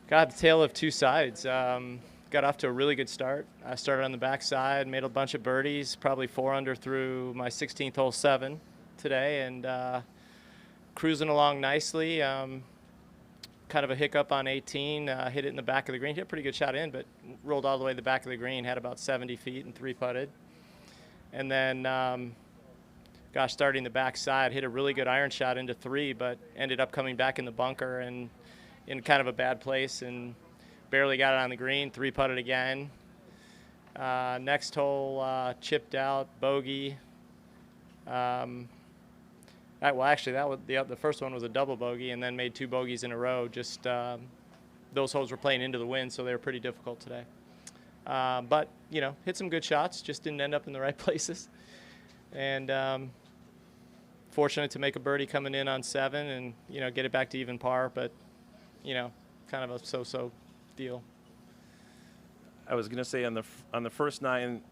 Got the tale of two sides. Got off to a really good start. I started on the backside, made a bunch of birdies, probably 4 under through my 16th hole 7 today, and cruising along nicely. Kind of a hiccup on 18, hit it in the back of the green. Hit a pretty good shot in, but rolled all the way to the back of the green, had about 70 feet and 3-putted. And then, starting the backside, hit a really good iron shot into 3, but ended up coming back in the bunker and in kind of a bad place and barely got it on the green, 3-putted again. Next hole, chipped out, bogey. Actually, that was the first one was a double bogey, and then made 2 bogeys in a row. Just those holes were playing into the wind, so they were pretty difficult today. But hit some good shots, just didn't end up in the right places. And fortunate to make a birdie coming in on 7, and get it back to even par. But kind of a so-so deal. I was going to say on the first 9.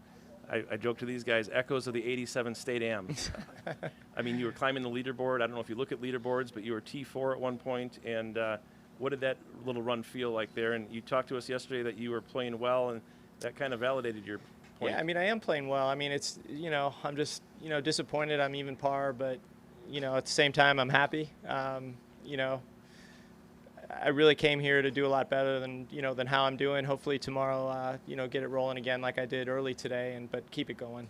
I joke to these guys, echoes of the '87 State Am. I mean, you were climbing the leaderboard. I don't know if you look at leaderboards, but you were T4 at one point. And what did that little run feel like there? And you talked to us yesterday that you were playing well, and that kind of validated your point. Yeah, I mean, I am playing well. I mean, it's, I'm just, disappointed I'm even par, but, at the same time, I'm happy. I really came here to do a lot better than how I'm doing. Hopefully tomorrow, get it rolling again like I did early today, but keep it going,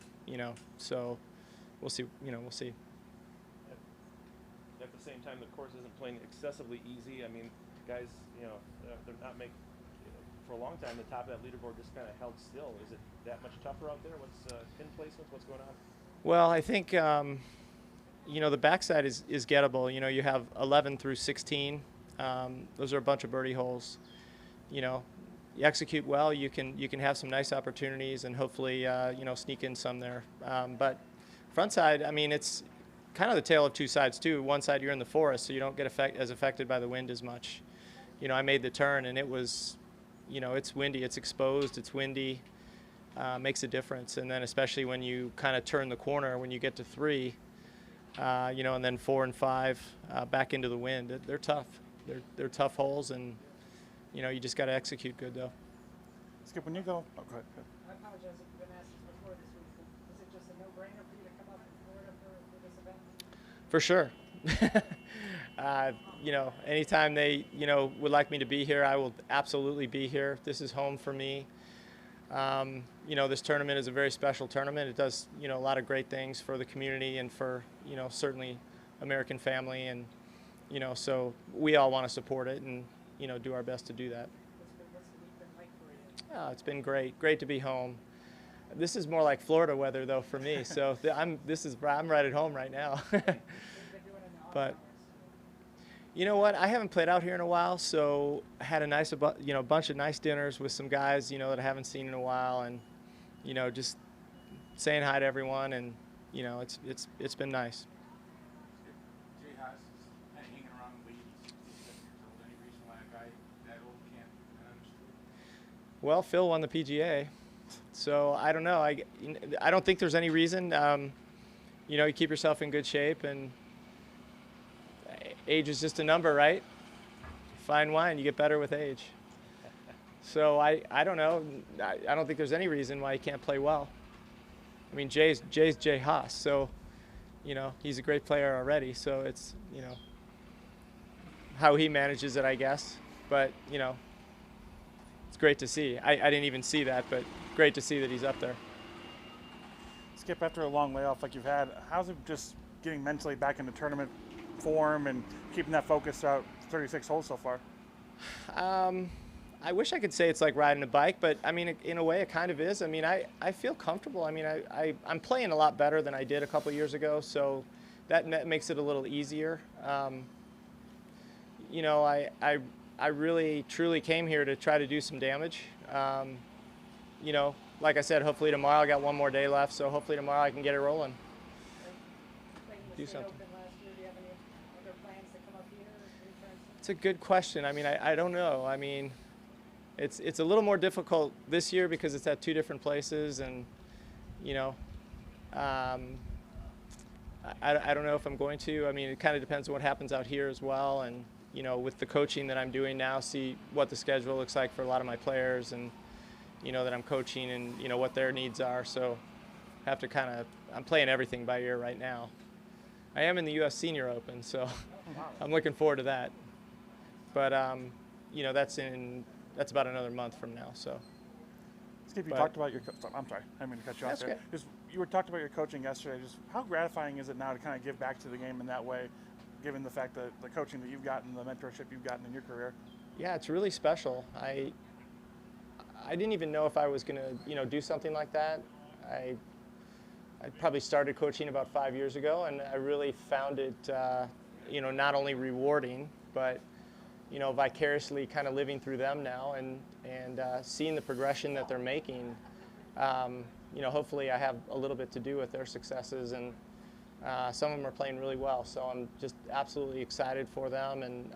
So we'll see, we'll see. At the same time, the course isn't playing excessively easy. I mean, guys, they're not making, for a long time, the top of that leaderboard just kind of held still. Is it that much tougher out there? What's pin placements? What's going on? Well, I think, the backside is gettable. You have 11 through 16. Those are a bunch of birdie holes. You execute well, you can have some nice opportunities and hopefully sneak in some there. But front side, I mean, it's kind of the tale of two sides too. One side you're in the forest, so you don't get affected by the wind as much. I made the turn and it was, it's windy, it's exposed, it's windy, makes a difference. And then especially when you kind of turn the corner when you get to 3, and then 4 and 5 back into the wind, they're tough. They're tough holes, and you just got to execute good though. Skip, when you go, go ahead. I apologize if you've been asked this before this week, but is it just a no-brainer for you to come up to Florida for this event? For sure. Anytime they would like me to be here, I will absolutely be here. This is home for me. This tournament is a very special tournament. It does a lot of great things for the community and for certainly American family, and so we all want to support it and, do our best to do that. What's the week been like for you? Oh, it's been great to be home. This is more like Florida weather though for me. So I'm right at home right now. But you know what? I haven't played out here in a while, so I had a bunch of nice dinners with some guys, that I haven't seen in a while, and, just saying hi to everyone, and, it's been nice. Well, Phil won the PGA, so I don't know. I don't think there's any reason. You keep yourself in good shape, and age is just a number, right? Fine wine, you get better with age. So I don't know. I don't think there's any reason why he can't play well. I mean, Jay's Jay Haas, so he's a great player already. So it's how he manages it, I guess. But it's great to see. I didn't even see that, but great to see that he's up there. Skip, after a long layoff like you've had, how's it just getting mentally back into tournament form and keeping that focus throughout 36 holes so far? I wish I could say it's like riding a bike, but I mean, in a way it kind of is. I mean, I feel comfortable. I mean, I'm playing a lot better than I did a couple years ago, so that makes it a little easier. I really, truly came here to try to do some damage. Like I said, hopefully tomorrow, I got one more day left, so hopefully tomorrow I can get it rolling. Do something. It's a good question. I mean, I don't know. I mean, it's a little more difficult this year because it's at 2 different places, and I don't know if I'm going to. I mean, it kind of depends on what happens out here as well, and with the coaching that I'm doing now, see what the schedule looks like for a lot of my players, and that I'm coaching, and what their needs are. So have to I'm playing everything by ear right now. I am in the U.S. Senior Open, so I'm looking forward to that. But that's about another month from now. So. Skip, you talked about your. I'm sorry, I didn't mean to cut you off there. Okay. Just you were talking about your coaching yesterday. Just how gratifying is it now to kind of give back to the game in that way, given the fact that the coaching that you've gotten, the mentorship you've gotten in your career? Yeah, it's really special. I didn't even know if I was going to do something like that. I probably started coaching about 5 years ago, and I really found it not only rewarding, but vicariously kind of living through them now, and seeing the progression that they're making. Hopefully I have a little bit to do with their successes, and some of them are playing really well. So I'm just absolutely excited for them, and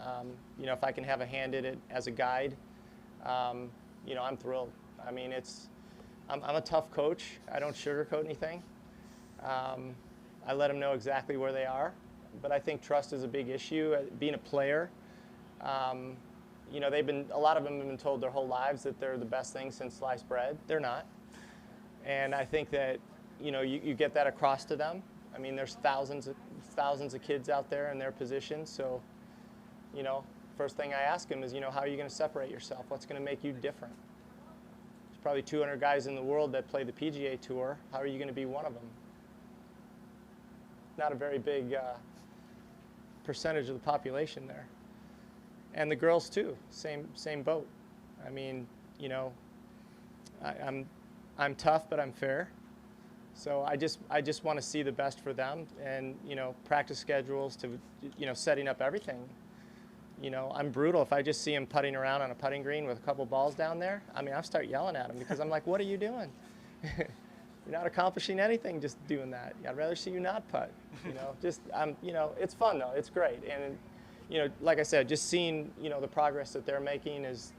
if I can have a hand in it as a guide, I'm thrilled. I mean, I'm a tough coach. I don't sugarcoat anything. I let them know exactly where they are, but I think trust is a big issue. Being a player, a lot of them have been told their whole lives that they're the best thing since sliced bread. They're not. And I think that, you get that across to them. I mean, there's thousands of kids out there in their position. So, first thing I ask them is, how are you going to separate yourself? What's going to make you different? There's probably 200 guys in the world that play the PGA Tour. How are you going to be one of them? Not a very big percentage of the population there. And the girls too, same boat. I mean, I'm tough, but I'm fair. So I just want to see the best for them, and practice schedules to setting up everything. I'm brutal. If I just see them putting around on a putting green with a couple balls down there, I mean, I'll start yelling at them, because I'm like, what are you doing? You're not accomplishing anything just doing that. I'd rather see you not putt. It's fun though. It's great. And like I said, just seeing the progress that they're making it's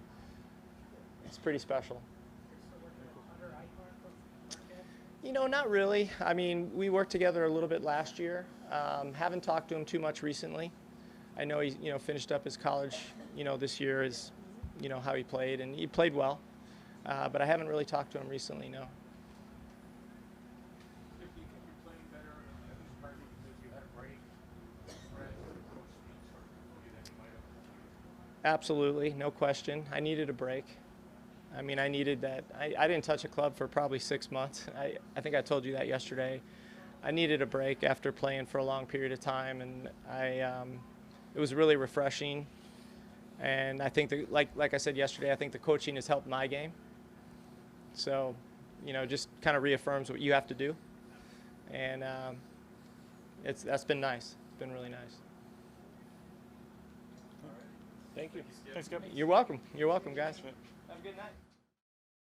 pretty special. Not really. I mean, we worked together a little bit last year. Haven't talked to him too much recently. I know he finished up his college this year, is how he played, and he played well. But I haven't really talked to him recently. No. Absolutely, no question. I needed a break. I mean, I needed that. I didn't touch a club for probably 6 months. I think I told you that yesterday. I needed a break after playing for a long period of time, and it was really refreshing. And I think that, like I said yesterday, I think the coaching has helped my game. So, just kind of reaffirms what you have to do, and that's been nice. It's been really nice. Thank you. Thanks, Skip. You're welcome. You're welcome, guys. Have a good night.